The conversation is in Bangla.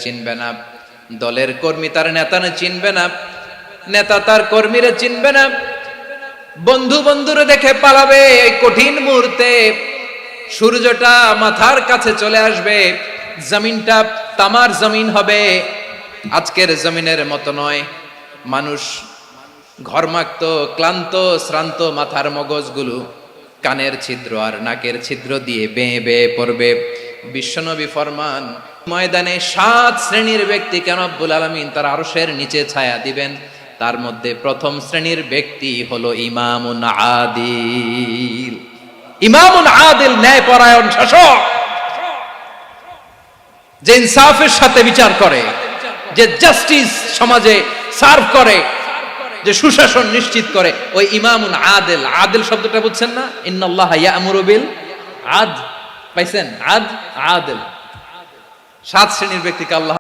চিনবে না, দলের কর্মী তার নেতা চিনবে না, নেতা তার কর্মীরা চিনবে না, বন্ধু বন্ধুরে দেখে পালাবে। এই কঠিন মুহূর্তে সূর্যটা মাথার কাছে চলে আসবে, জমিনটা তামার জমিন হবে। আজকের জমিনের মতো নয়। মানুষ ঘর্মাক্ত, ক্লান্ত, শ্রান্ত মাথার মগজগুলো কানের ছিদ্র আর নাকের ছিদ্র দিয়ে বেয়ে বেয়ে পড়বে। বিশ্বনবী ফরমান, ময়দানে 7 শ্রেণীর ব্যক্তিকে রব্বুল আলামিন তার আরশের নিচে ছায়া দিবেন। তার মধ্যে প্রথম শ্রেণীর ব্যক্তি হলো ইমামুন আদিল। ইমামুন আদিল, ন্যায়পরায়ণ শাসক, যে ইনসাফের সাথে বিচার করে, যে জাস্টিস সমাজে সার্ভ করে, যে সুশাসন নিশ্চিত করে, ওই ইমামুন আদিল। আদিল শব্দটা বুঝছেন না? ইন্নাল্লাহা ইয়া'মুরু বিল আদল। পাইছেন? আদিল। 7 শ্রেণীর ব্যক্তিকে আল্লাহ